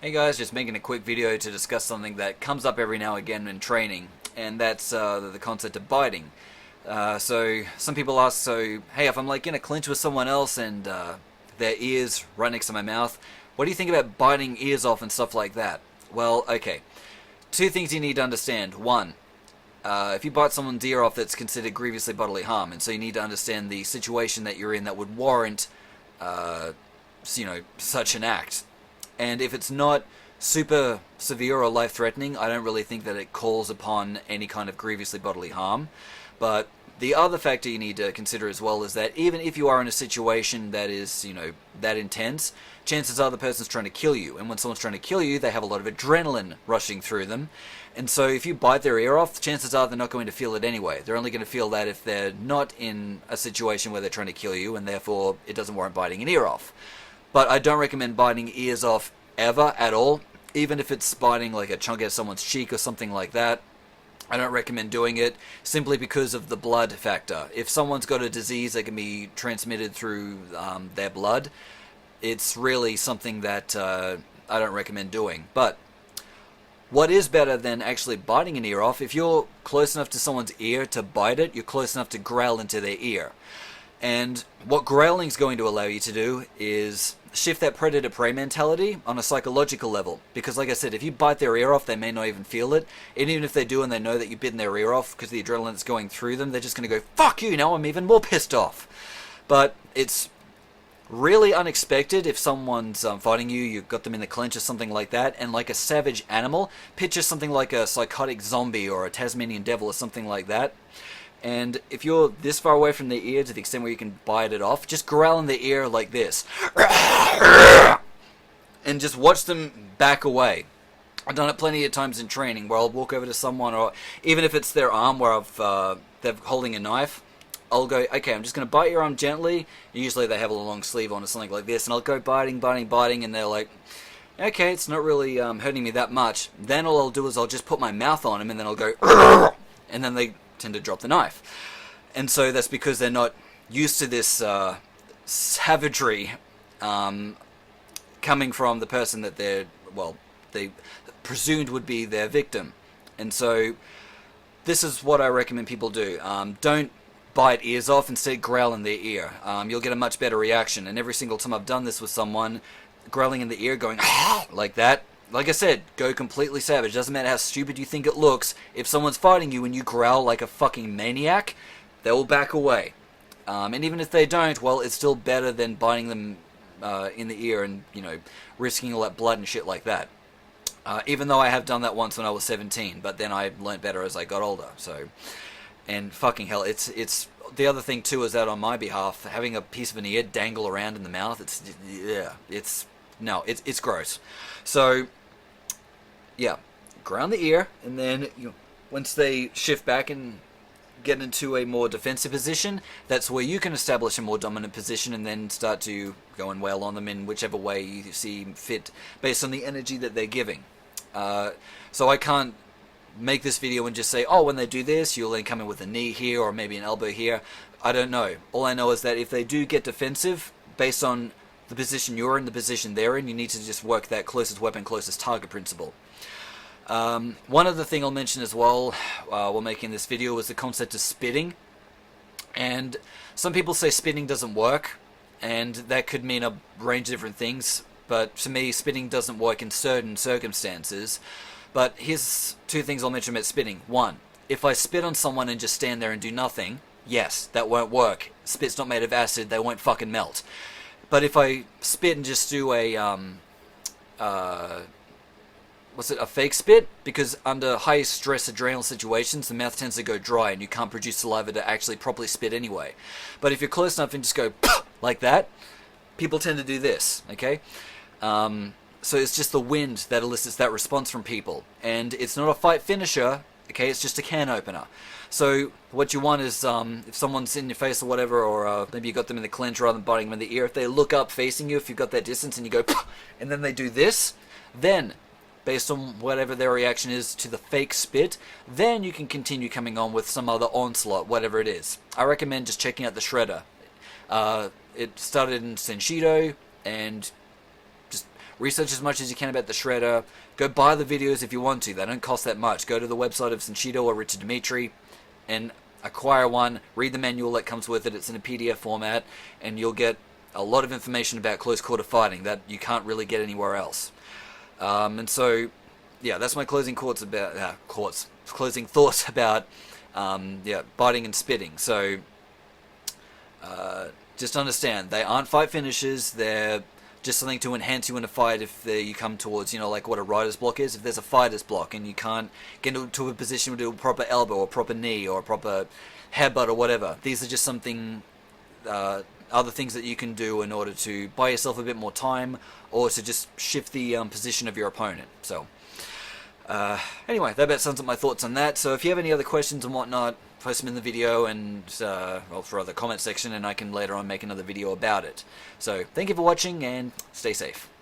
Hey guys, just making a quick video to discuss something that comes up every now and again in training, and that's the concept of biting. So some people ask, hey, if I'm like in a clinch with someone else and their ears right next to my mouth, what do you think about biting ears off and stuff like that? Well, okay. Two things you need to understand. One, if you bite someone's ear off, that's considered grievously bodily harm, and so you need to understand the situation that you're in that would warrant, such an act. And if it's not super severe or life-threatening, I don't really think that it calls upon any kind of grievously bodily harm. But the other factor you need to consider as well is that even if you are in a situation that is, that intense, chances are the person's trying to kill you. And when someone's trying to kill you, they have a lot of adrenaline rushing through them. And so if you bite their ear off, chances are they're not going to feel it anyway. They're only going to feel that if they're not in a situation where they're trying to kill you, and therefore it doesn't warrant biting an ear off. But I don't recommend biting ears off ever at all, even if it's biting like a chunk out of someone's cheek or something like that. I don't recommend doing it simply because of the blood factor. If someone's got a disease that can be transmitted through their blood, it's really something that I don't recommend doing. But what is better than actually biting an ear off, if you're close enough to someone's ear to bite it, you're close enough to growl into their ear. And what growling's going to allow you to do is shift that predator-prey mentality on a psychological level. Because like I said, if you bite their ear off, they may not even feel it. And even if they do and they know that you've bitten their ear off because the adrenaline is going through them, they're just going to go, fuck you, now I'm even more pissed off. But it's really unexpected if someone's fighting you, you've got them in the clinch or something like that, and like a savage animal, picture something like a psychotic zombie or a Tasmanian devil or something like that. And if you're this far away from the ear to the extent where you can bite it off, just growl in the ear like this. And just watch them back away. I've done it plenty of times in training where I'll walk over to someone, or even if it's their arm where they're holding a knife, I'll go, okay, I'm just going to bite your arm gently. Usually they have a long sleeve on or something like this, and I'll go biting, and they're like, okay, it's not really hurting me that much. Then all I'll do is I'll just put my mouth on them, and then I'll go, and then they tend to drop the knife. And so that's because they're not used to this savagery coming from the person that they presumed would be their victim. And so this is what I recommend people do. Don't bite ears off, instead growl in their ear. You'll get a much better reaction. And every single time I've done this with someone, growling in the ear, going like that, like I said, go completely savage. Doesn't matter how stupid you think it looks. If someone's fighting you and you growl like a fucking maniac, they'll back away. And even if they don't, well, it's still better than biting them in the ear and, risking all that blood and shit like that. Even though I have done that once when I was 17, but then I learnt better as I got older. So, and fucking hell, it's the other thing too is that on my behalf, having a piece of an ear dangle around in the mouth, it's gross. So, yeah, ground the ear, and then once they shift back and get into a more defensive position, that's where you can establish a more dominant position and then start to go and wail on them in whichever way you see fit based on the energy that they're giving. So I can't make this video and just say, oh, when they do this, you'll then come in with a knee here or maybe an elbow here. I don't know. All I know is that if they do get defensive, based on the position you're in, the position they're in, you need to just work that closest weapon, closest target principle. One other thing I'll mention as well while making this video is the concept of spitting. And some people say spitting doesn't work, and that could mean a range of different things, but to me spitting doesn't work in certain circumstances. But here's two things I'll mention about spitting. One, if I spit on someone and just stand there and do nothing, yes, that won't work. Spit's not made of acid, they won't fucking melt. But if I spit and just do a fake spit? Because under high stress adrenal situations, the mouth tends to go dry and you can't produce saliva to actually properly spit anyway. But if you're close enough and just go like that, people tend to do this, okay? So it's just the wind that elicits that response from people. And it's not a fight finisher, okay? It's just a can opener. So what you want is, if someone's in your face or whatever, or maybe you got them in the clinch rather than biting them in the ear, if they look up facing you, if you've got that distance and you go, and then they do this, then based on whatever their reaction is to the fake spit, then you can continue coming on with some other onslaught, whatever it is. I recommend just checking out the Shredder. It started in Senshido, and just research as much as you can about the Shredder. Go buy the videos if you want to. They don't cost that much. Go to the website of Senshido or Richard Dimitri and acquire one. Read the manual that comes with it. It's in a PDF format, and you'll get a lot of information about close quarter fighting that you can't really get anywhere else. And so, yeah, that's my closing thoughts about biting and spitting. So, just understand, they aren't fight finishes. They're just something to enhance you in a fight if you come towards, like what a rider's block is. If there's a fighter's block and you can't get into a position to do a proper elbow or proper knee or a proper headbutt or whatever, these are just something, other things that you can do in order to buy yourself a bit more time or to just shift the position of your opponent. So, anyway, that about sums up my thoughts on that. So if you have any other questions and whatnot, post them in the video and for the comment section, and I can later on make another video about it. So thank you for watching and stay safe.